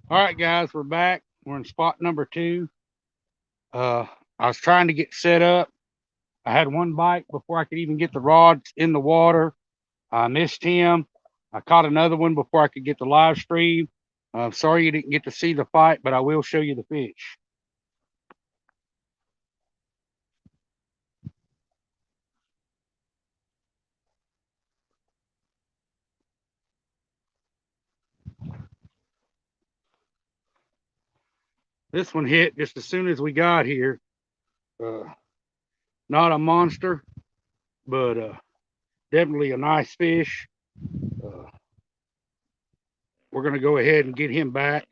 All right, guys, we're back. We're in spot number two. Uh, I was trying to get set up. I had one bite before I could even get the rods in the water. I missed him. I caught another one before I could get the live stream. I'm sorry you didn't get to see the fight, but I will show you the fish. This one hit just as soon as we got here. Uh, Not a monster, but definitely a nice fish. Uh, we're going to go ahead and get him back.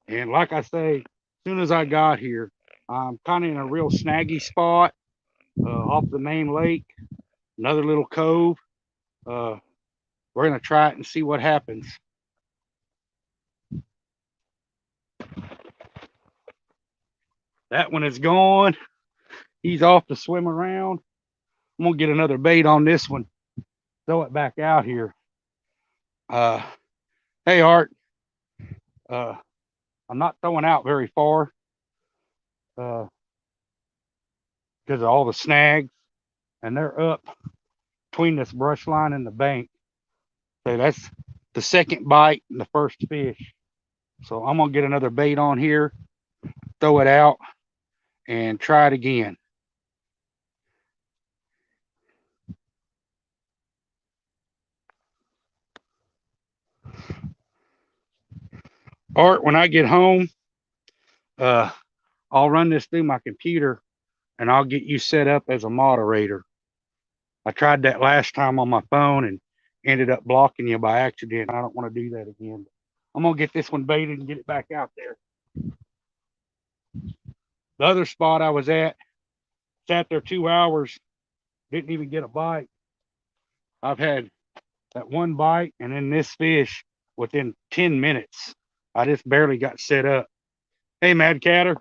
And like I say, as soon as I got here, I'm kind of in a real snaggy spot off the main lake, another little cove. Uh, we're going to try it and see what happens. That one is gone. He's off to swim around. I'm going to get another bait on this one, throw it back out here. Uh, hey, Art, uh, I'm not throwing out very far because of all the snags, and they're up between this brush line and the bank. So that's the second bite and the first fish. So I'm gonna get another bait on here, throw it out, and try it again. Art, when I get home, uh, I'll run this through my computer and I'll get you set up as a moderator. I tried that last time on my phone and ended up blocking you by accident. I don't want to do that again. I'm gonna get this one baited and get it back out there. The other spot I was at, sat there 2 hours, didn't even get a bite. I've had that one bite and then this fish within 10 minutes. I just barely got set up. Hey, Mad Catter.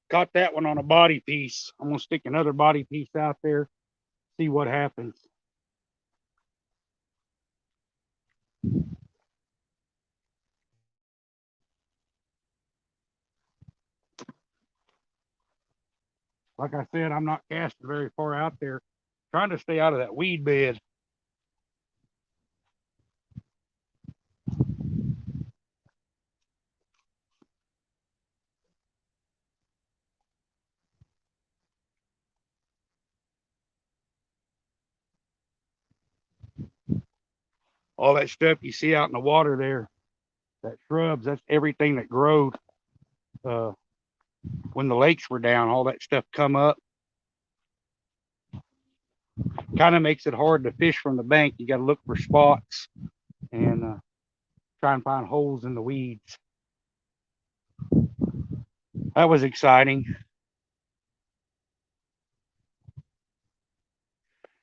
Caught that one on a body piece. I'm going to stick another body piece out there, see what happens. Like I said, I'm not casting very far out there, trying to stay out of that weed bed. All that stuff you see out in the water there, that shrubs, that's everything that growed uh, when the lakes were down. All that stuff come up. Kind of makes it hard to fish from the bank. You got to look for spots and try and find holes in the weeds. That was exciting.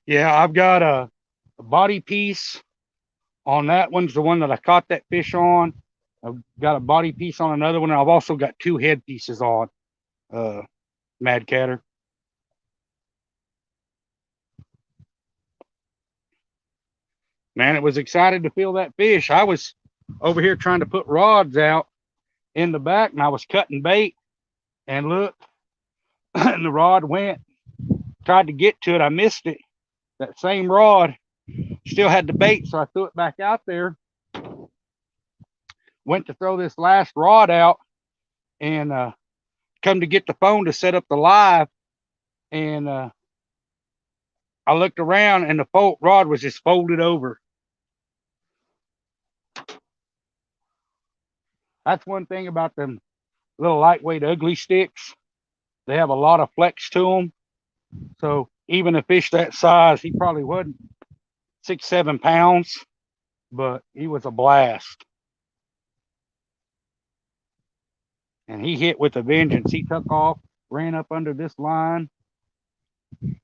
Yeah, I've got a body piece on that one's the one that I caught that fish on. I've got a body piece on another one. And I've also got two head pieces on uh, Mad Catter. Man, it was excited to feel that fish. I was over here trying to put rods out in the back and I was cutting bait and look, and the rod went. Tried to get to it. I missed it. That same rod still had the bait, so I threw it back out there. Went to throw this last rod out and come to get the phone to set up the live. And I looked around and the rod was just folded over. That's one thing about them little lightweight ugly sticks. They have a lot of flex to them. So even a fish that size, he probably wasn't 6, 7 pounds, but he was a blast. And he hit with a vengeance. He took off, ran up under this line.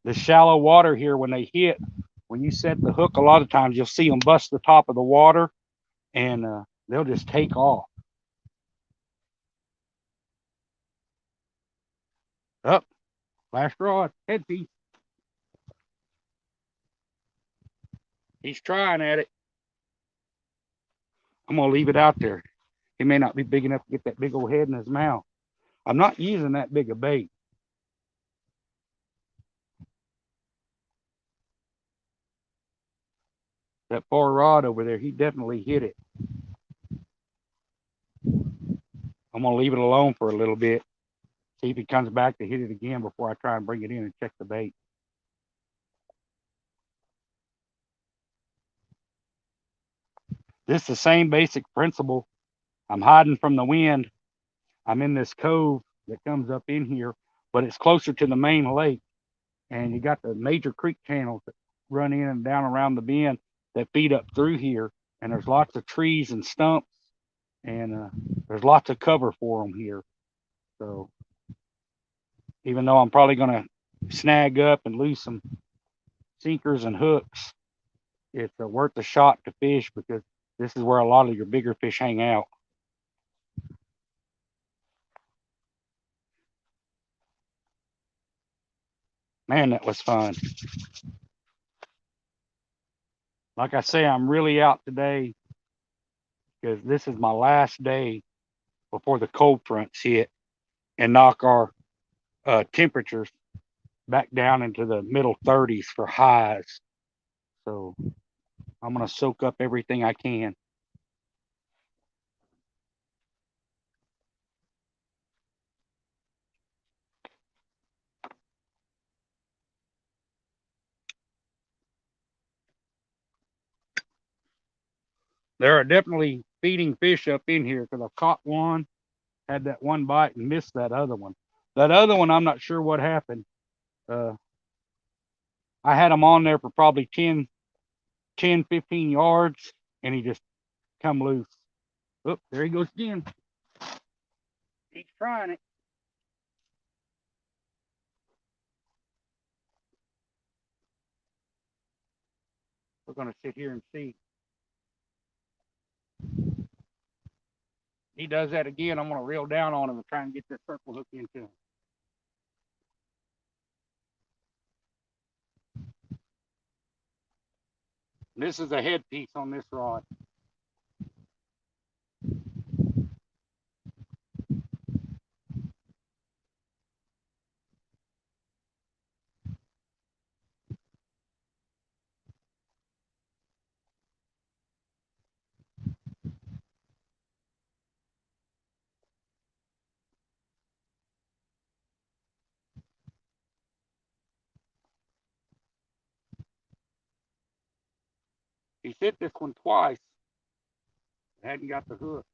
The shallow water here, when they hit, when you set the hook, a lot of times you'll see them bust the top of the water, and they'll just take off. Up, last rod, head piece. He's trying at it. I'm gonna leave it out there. He may not be big enough to get that big old head in his mouth. I'm not using that big a bait. That far rod over there, he definitely hit it. I'm gonna leave it alone for a little bit. See if he comes back to hit it again before I try and bring it in and check the bait. This is the same basic principle. I'm hiding from the wind. I'm in this cove that comes up in here, but it's closer to the main lake. And you got the major creek channels that run in and down around the bend that feed up through here. And there's lots of trees and stumps, and there's lots of cover for them here. So even though I'm probably going to snag up and lose some sinkers and hooks, it's worth a shot to fish, because this is where a lot of your bigger fish hang out. Man, that was fun. Like I say, I'm really out today because this is my last day before the cold fronts hit and knock our temperatures back down into the middle 30s for highs. So I'm going to soak up everything I can. There are definitely feeding fish up in here, because I caught one, had that one bite, and missed that other one. That other one, I'm not sure what happened. I had him on there for probably 10, 15 yards, and he just come loose. Oh, there he goes again. He's trying it. We're going to sit here and see. He does that again. I'm going to reel down on him and try and get that circle hook into him. This is a headpiece on this rod. He's hit this one twice. Hadn't got the hook.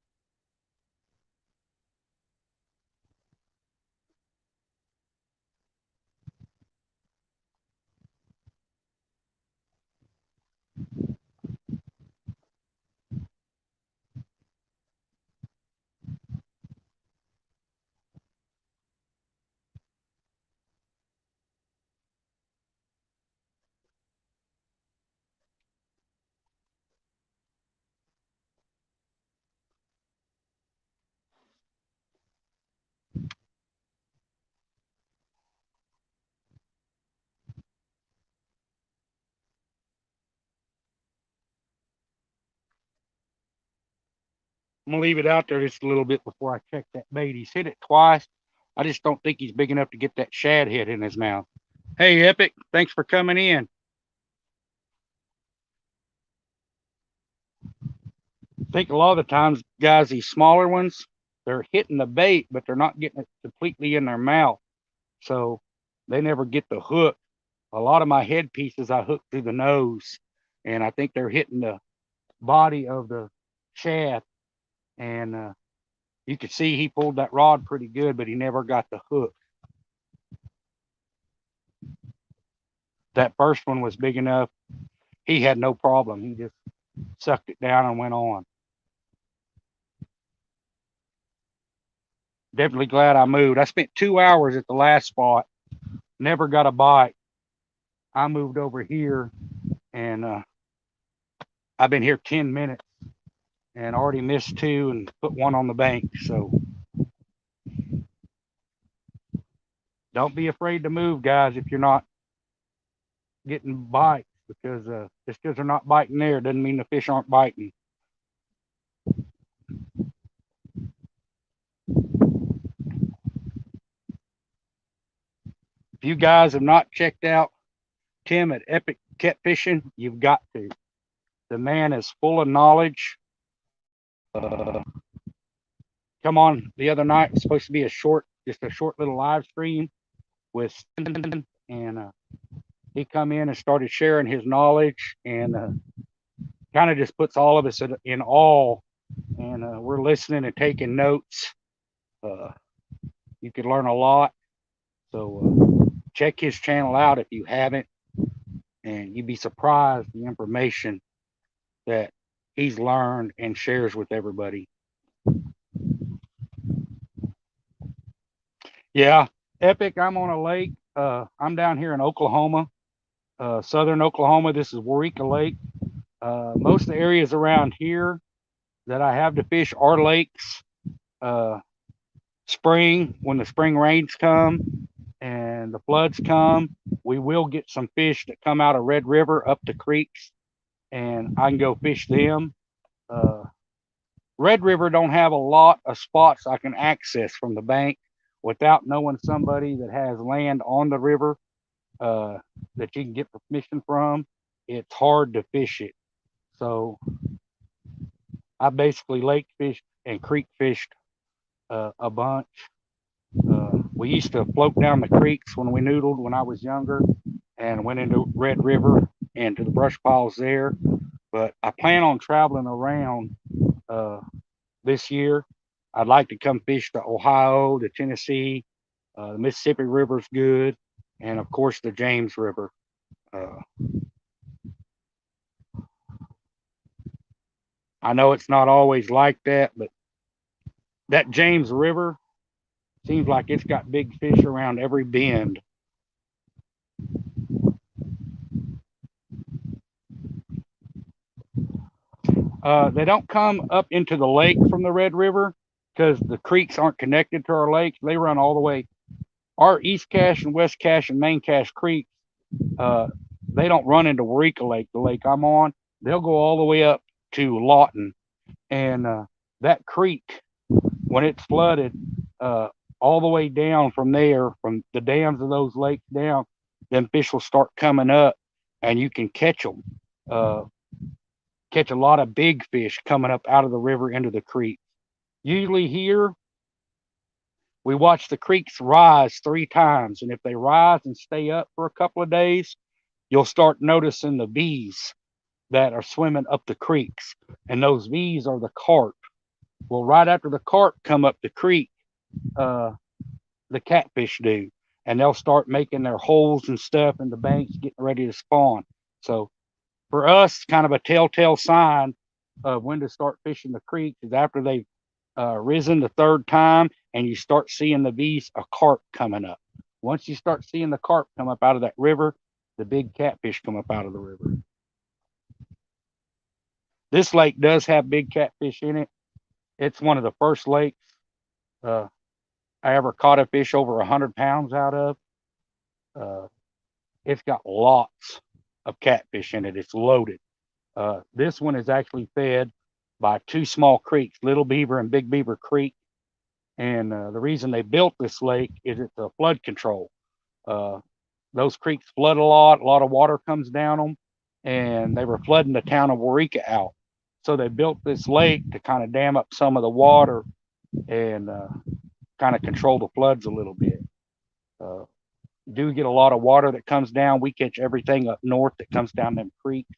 I'm going to leave it out there just a little bit before I check that bait. He's hit it twice. I just don't think he's big enough to get that shad head in his mouth. Hey, Epic, thanks for coming in. I think a lot of the times, guys, these smaller ones, they're hitting the bait, but they're not getting it completely in their mouth. So they never get the hook. A lot of my head pieces I hook through the nose, and I think they're hitting the body of the shad, and You could see he pulled that rod pretty good, but he never got the hook. That first one was big enough. He had no problem. He just sucked it down and went on. Definitely glad I moved. I spent 2 hours at the last spot, never got a bite. I moved over here, and I've been here 10 minutes and already missed two and put one on the bank. So don't be afraid to move, guys, if you're not getting bites, because just because they're not biting there doesn't mean the fish aren't biting. If you guys have not checked out Tim at Epic Catfishing, you've got to. The man is full of knowledge. Come on the other night. It's supposed to be just a short little live stream with, and he come in and started sharing his knowledge, and kind of just puts all of us in awe. And we're listening and taking notes. You could learn a lot. So check his channel out if you haven't, and you'd be surprised the information that he's learned and shares with everybody. Yeah, Epic, I'm on a lake. I'm down here in Oklahoma, southern Oklahoma. This is Waurika Lake. Most of the areas around here that I have to fish are lakes. Spring, when the spring rains come and the floods come, we will get some fish that come out of Red River up the creeks, and I can go fish them. Red River don't have a lot of spots I can access from the bank without knowing somebody that has land on the river that you can get permission from. It's hard to fish it. So I basically lake fished and creek fished a bunch. We used to float down the creeks when we noodled when I was younger, and went into Red River and to the brush piles there. But I plan on traveling around this year. I'd like to come fish the Ohio, the Tennessee, the Mississippi River's good, and of course the James River. I know it's not always like that, but that James River seems like it's got big fish around every bend. They don't come up into the lake from the Red River because the creeks aren't connected to our lakes. They run all the way. Our East Cache and West Cache and Main Cache Creek, they don't run into Waurika Lake, the lake I'm on. They'll go all the way up to Lawton. And that creek, when it's flooded, all the way down from there, from the dams of those lakes down, then fish will start coming up, and you can catch them. Catch a lot of big fish coming up out of the river into the creek. Usually here, we watch the creeks rise 3 times, and if they rise and stay up for a couple of days, you'll start noticing the V's that are swimming up the creeks, and those V's are the carp. Well, right after the carp come up the creek, the catfish do, and they'll start making their holes and stuff in the banks, getting ready to spawn. So for us, kind of a telltale sign of when to start fishing the creek is after they've risen the 3rd time, and you start seeing the V's of carp coming up. Once you start seeing the carp come up out of that river, the big catfish come up out of the river. This lake does have big catfish in it. It's one of the first lakes I ever caught a fish over 100 pounds out of. It's got lots of catfish in it. It's loaded. This one is actually fed by 2 small creeks, Little Beaver and Big Beaver Creek. And the reason they built this lake is it's a flood control. Those creeks flood a lot of water comes down them, and they were flooding the town of Waurika out. So they built this lake to kind of dam up some of the water and kind of control the floods a little bit. Do get a lot of water that comes down. We catch everything up north that comes down them creeks.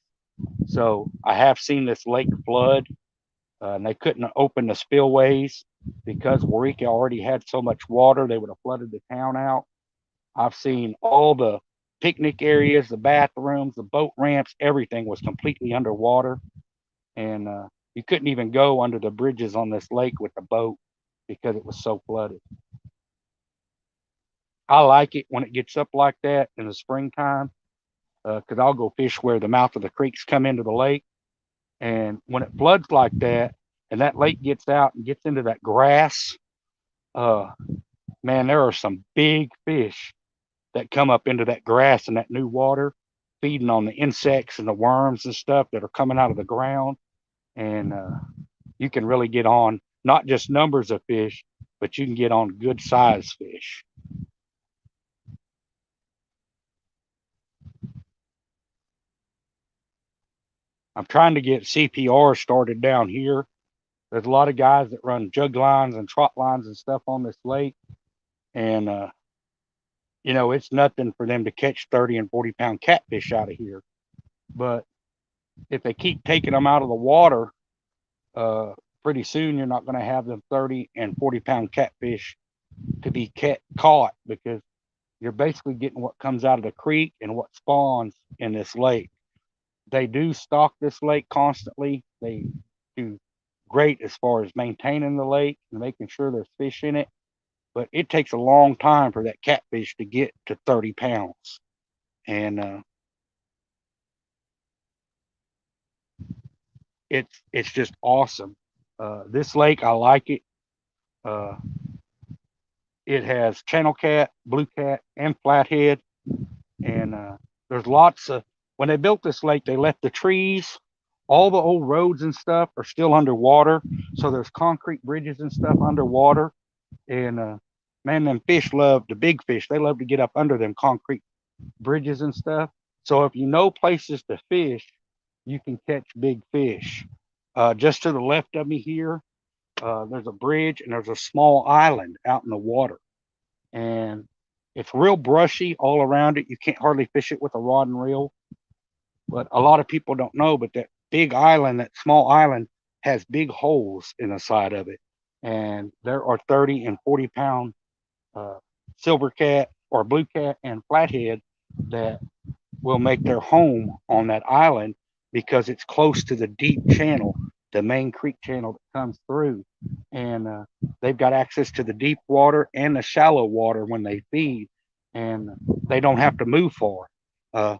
So I have seen this lake flood, and they couldn't open the spillways. because Waurika already had so much water, they would have flooded the town out. I've seen all the picnic areas, the bathrooms, the boat ramps, everything was completely underwater. And you couldn't even go under the bridges on this lake with the boat because it was so flooded. I like it when it gets up like that in the springtime because I'll go fish where the mouth of the creeks come into the lake. And when it floods like that and that lake gets out and gets into that grass, uh, man, there are some big fish that come up into that grass and that new water, feeding on the insects and the worms and stuff that are coming out of the ground. And you can really get on not just numbers of fish, but you can get on good size fish. I'm trying to get CPR started down here. There's a lot of guys that run jug lines and trot lines and stuff on this lake. And, it's nothing for them to catch 30 and 40-pound catfish out of here. But if they keep taking them out of the water, uh, pretty soon you're not going to have them 30 and 40-pound catfish to be caught because you're basically getting what comes out of the creek and what spawns in this lake. They do stock this lake constantly. They do great as far as maintaining the lake and making sure there's fish in it. But it takes a long time for that catfish to get to 30 pounds. And it's just awesome. This lake, I like it. Uh, it has channel cat, blue cat, and flathead. And there's lots of, when they built this lake, they left the trees, all the old roads and stuff are still underwater. So there's concrete bridges and stuff underwater. And man, them fish love, the big fish, they love to get up under them concrete bridges and stuff. So if you know places to fish, you can catch big fish. Just to the left of me here, there's a bridge and there's a small island out in the water. And it's real brushy all around it. You can't hardly fish it with a rod and reel. But a lot of people don't know, but that big island, that small island, has big holes in the side of it. And there are 30 and 40-pound uh, silver cat or blue cat and flathead that will make their home on that island because it's close to the deep channel, the main creek channel that comes through. And they've got access to the deep water and the shallow water when they feed, and they don't have to move far. Uh,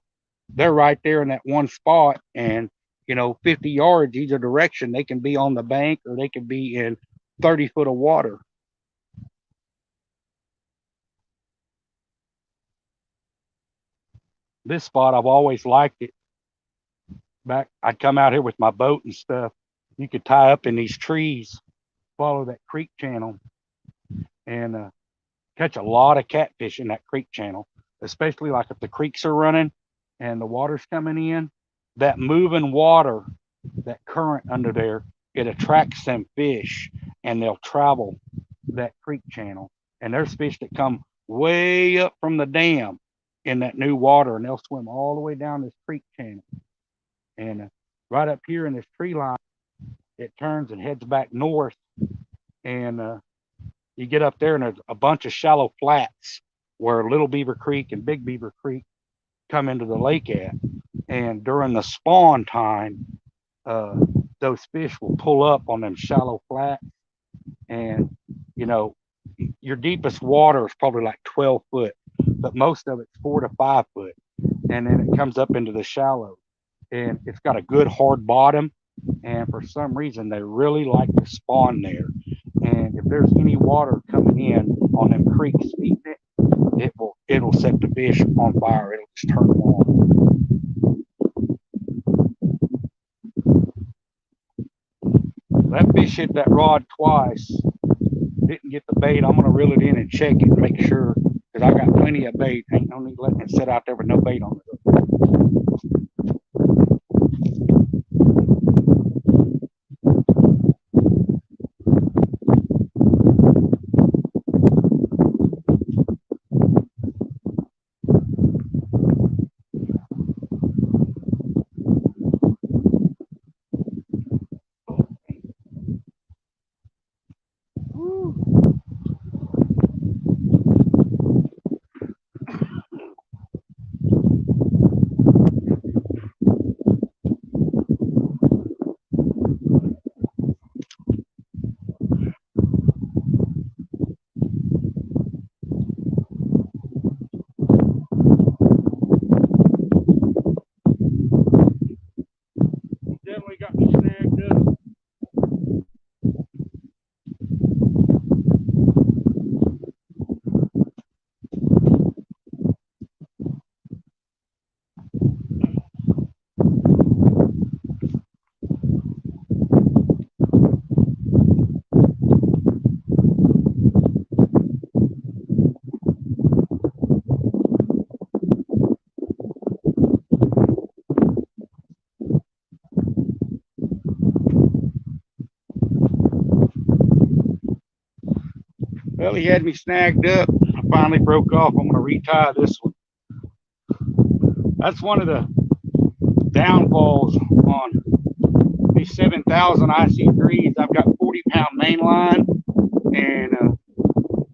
they're right there in that one spot, and 50 yards either direction, they can be on the bank or they can be in 30 foot of water. This spot, I've always liked it. Back, I'd come out here with my boat and stuff. You could tie up in these trees, follow that creek channel, and catch a lot of catfish in that creek channel, especially like if the creeks are running and the water's coming in. That moving water, that current under there, it attracts them fish and they'll travel that creek channel. And there's fish that come way up from the dam in that new water and they'll swim all the way down this creek channel. And right up here in this tree line, it turns and heads back north. And you get up there and there's a bunch of shallow flats where Little Beaver Creek and Big Beaver Creek come into the lake at. And during the spawn time, those fish will pull up on them shallow flats. And, your deepest water is probably like 12 foot, but most of it's 4 to 5 foot. And then it comes up into the shallow. And it's got a good hard bottom. And for some reason, they really like to spawn there. And if there's any water coming in on them creeks feeding it'll set the fish on fire. It'll just turn them on. That fish hit that rod twice. Didn't get the bait. I'm gonna reel it in and check it and make sure because I got plenty of bait. Ain't no need letting it sit out there with no bait on it. Well, he had me snagged up. I finally broke off. I'm going to retie this one. That's one of the downfalls on these 7,000 IC3s. I've got 40-pound main line, and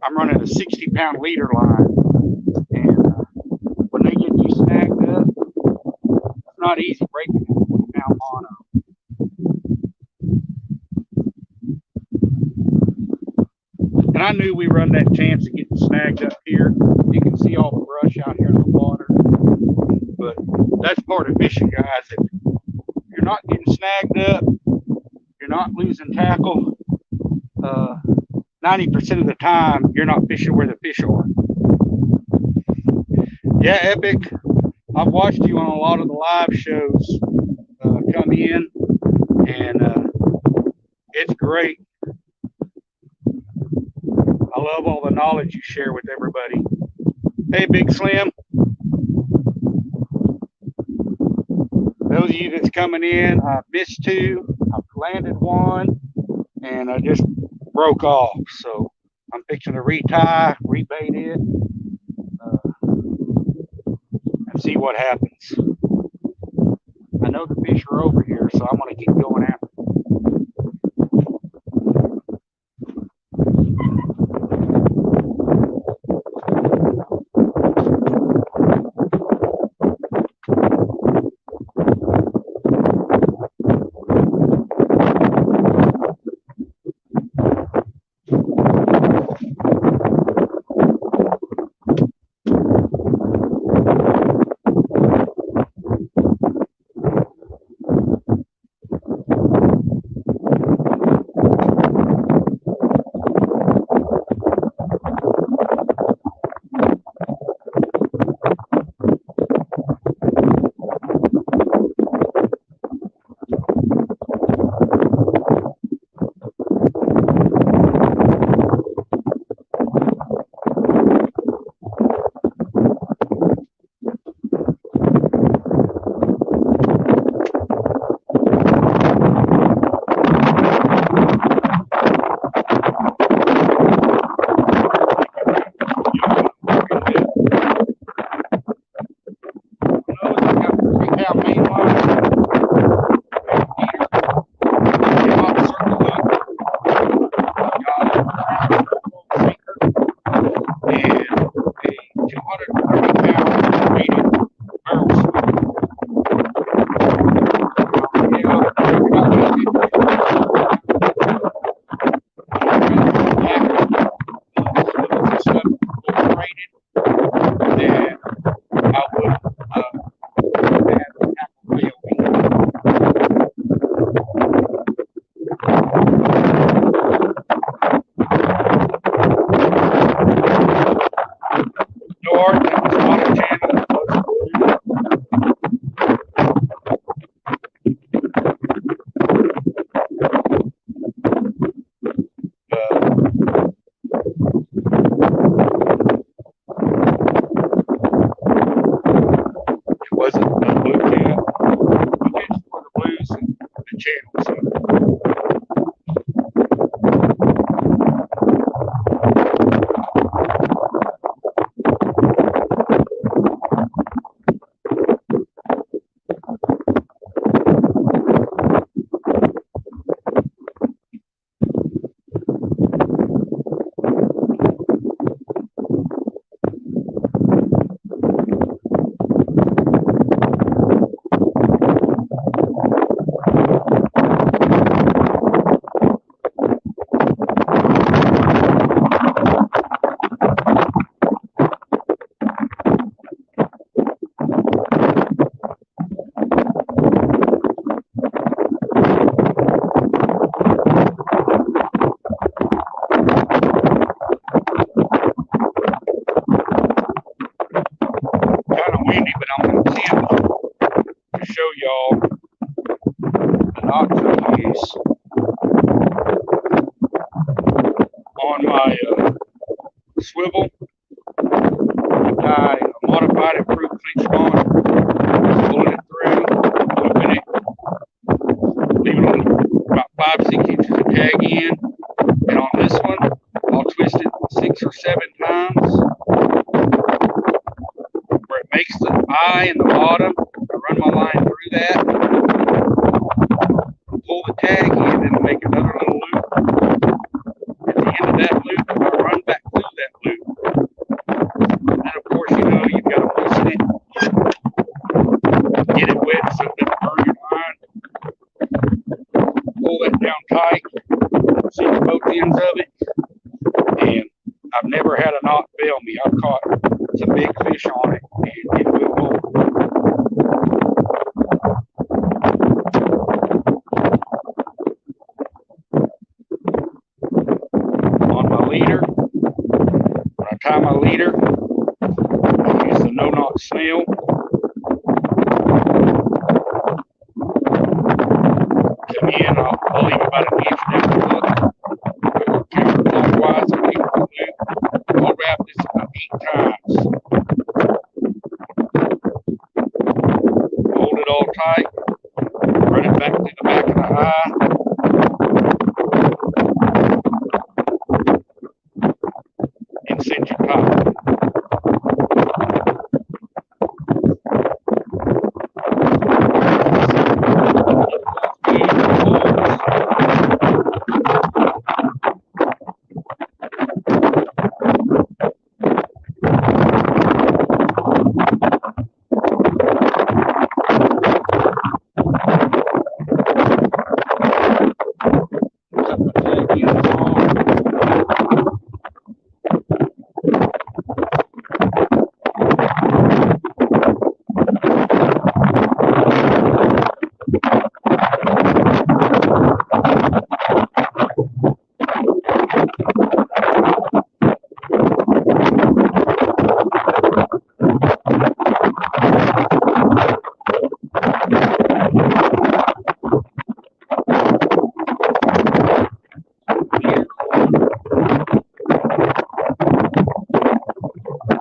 I'm running a 60-pound leader line. And when they get you snagged up, it's not easy breaking it. Now mono. And I knew we run that chance of getting snagged up here. You can see all the brush out here in the water. But that's part of fishing, guys. If you're not getting snagged up, you're not losing tackle, 90% of the time, you're not fishing where the fish are. Yeah, Epic, I've watched you on a lot of the live shows come in, and it's great. I love all the knowledge you share with everybody. Hey, Big Slim. Those of you that's coming in, I missed two, I've landed one, and I just broke off. So I'm fixing to retie, rebait it, and see what happens. I know the fish are over here, so I'm going to keep going after them. On my swivel, I modified it, improved clinch on, pulling it through, open it, leave it on about 5-6 inches of tag in, and on this one, I'll twist it 6 6 or 7 times where it makes the eye in the bottom. I run my line through that, pull the tag in, and make another little loop. At the end of that loop, I run back through that loop. And of course, you know, you've got to loosen it, get it wet so it doesn't burn your line. Pull that down tight, cinch both ends of it, and I've never had a knot fail me. I've caught some big fish on it, and it will hold. On my leader, when I tie my leader, I use the no-knot snail. Come in, I'll leave about an inch down the hook. Go counterclockwise and leave my loop. I'll wrap this about 8 times. Hold it all tight. Run it back to the back of the eye. And cinch it tight.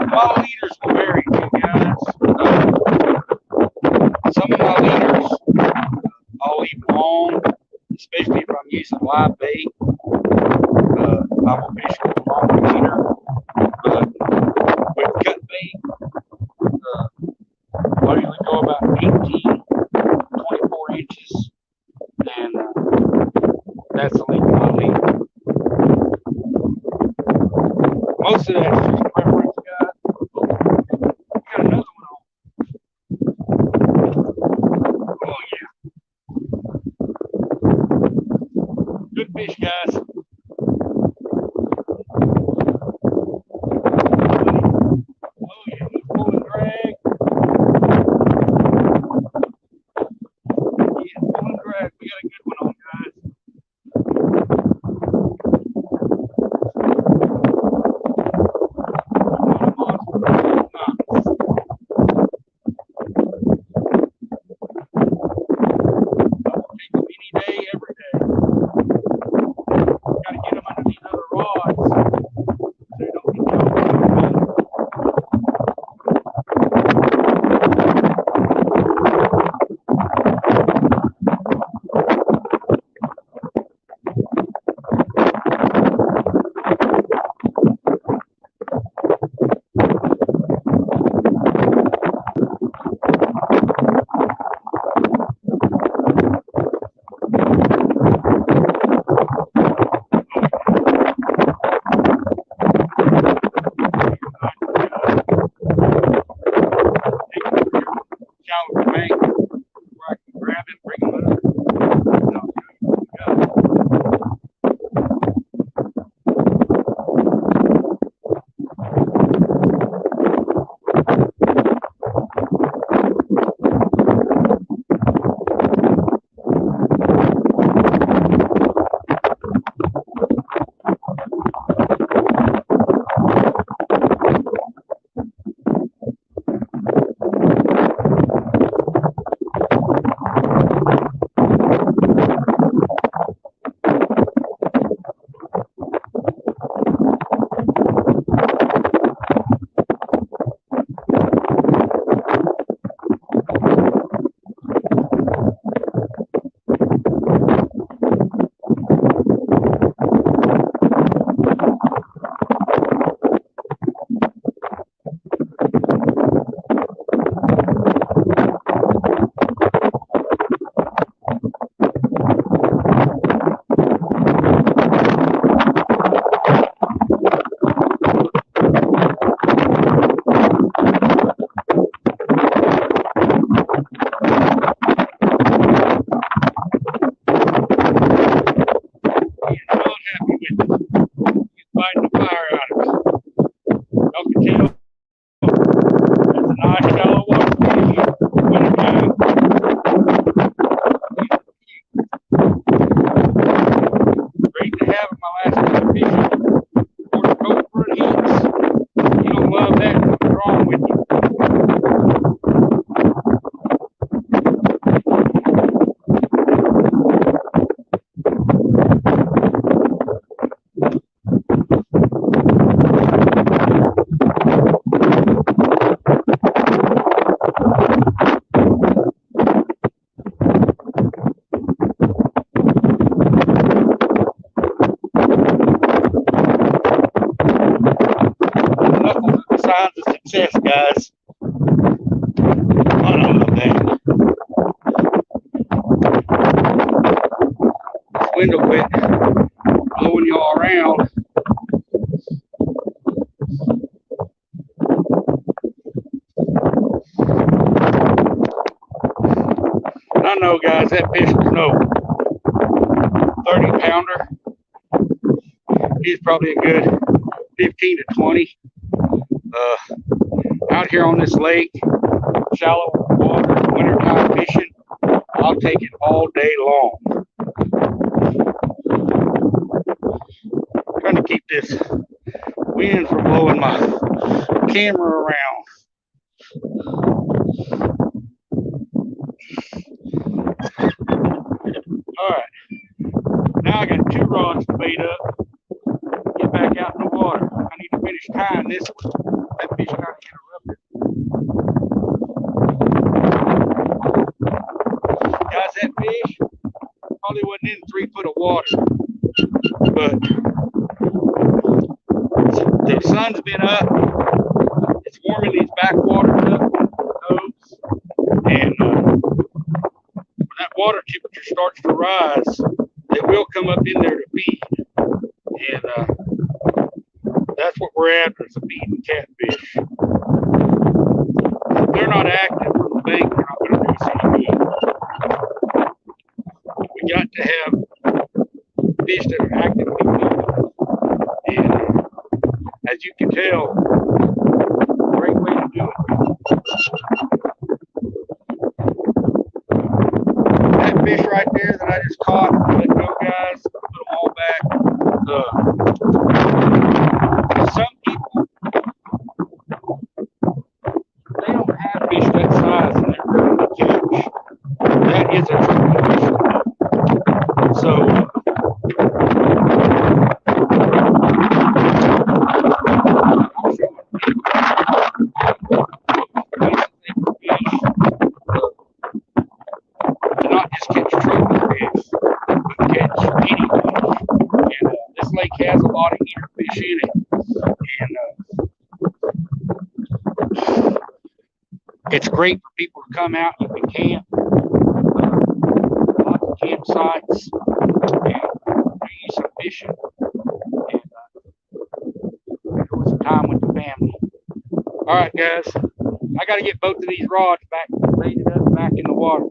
My leaders will vary too, guys. Some of my leaders I'll leave long, especially if I'm using live bait. I will fish with a longer leader. But with cut bait, I usually go about 18, 24 inches, and that's the length of my leader. Most of that's just preference, guys. Got another one on. Oh yeah. Good fish, guys. Oh yeah, he's pulling drag. He's pulling drag. We got a good one on, guys. success, guys. I don't know that. This window quit blowing y'all around. I know, guys, that fish was no 30 pounder. He's probably a good 15 to 20. Out here on this lake, shallow water, wintertime fishing, I'll take it all day long. Trying to keep this wind from blowing my camera around. All right, now I got 2 rods to bait up. Get back out in the water. I need to finish tying this one. That fish kind of interrupted. Guys, that fish probably wasn't in 3 foot of water, but the sun's been up. It's warming these backwaters up, and when that water temperature starts to rise, it will come up in there to feed, and that's what we're after, is a feeding catfish. If they're not active from the bank, they're not going to do us any good. We got to have fish that are actively feeding, and as you can tell, great way to do it. That fish right there that I just caught, let go, guys, put them all back. Some people, they don't have fish that size in their current catch. That is a tricky fish. So, not just catch trophy fish, but catch any fish. And this lake has a lot of eater fish in it. And it's great for people to come out and camp. Lots of campsites and do some fishing. And enjoy some time with the family. All right, guys. I got to get both of these rods back rated up back in the water.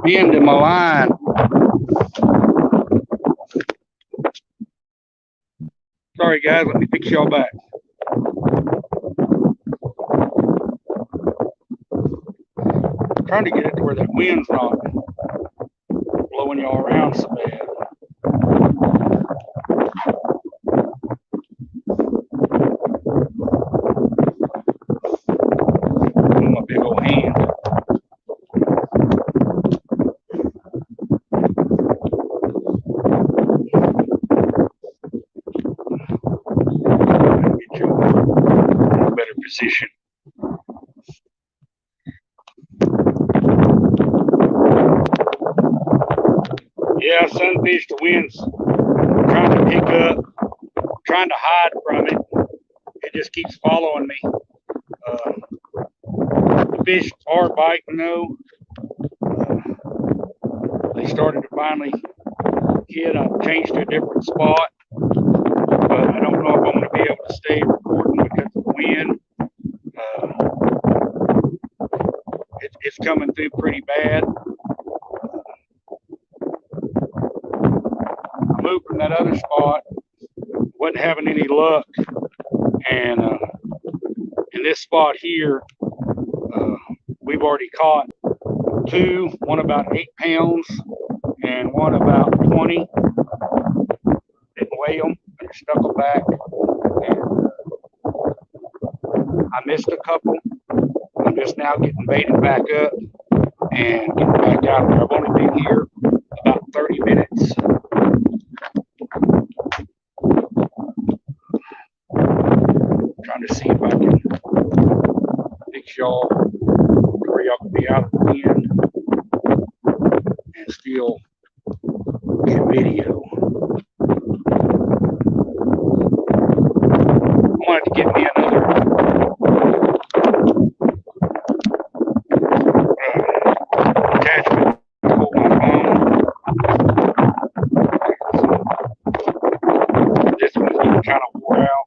Bend in my line. Sorry, guys. Let me fix y'all back. Trying to get it to where that wind's not blowing y'all around so bad. position. Yeah, sunfish, the wind's trying to pick up, trying to hide from it. It just keeps following me. The fish are biting though. They started to finally hit. I've changed to a different spot, but I don't know if I'm going to be able to stay recording because of the wind. It's coming through pretty bad. I moved from that other spot, wasn't having any luck, and in this spot here, we've already caught two, one about 8 pounds and one about 20. Didn't weigh them, I just stuck them back. And I missed a couple. I'm just now getting baited back up and getting back out there. I've only been here about 30 minutes. Trying to see if I can fix y'all where y'all can be out of the wind and still get video. I'm going to have to get me another attachment to hold my phone. This one's getting kind of wore out.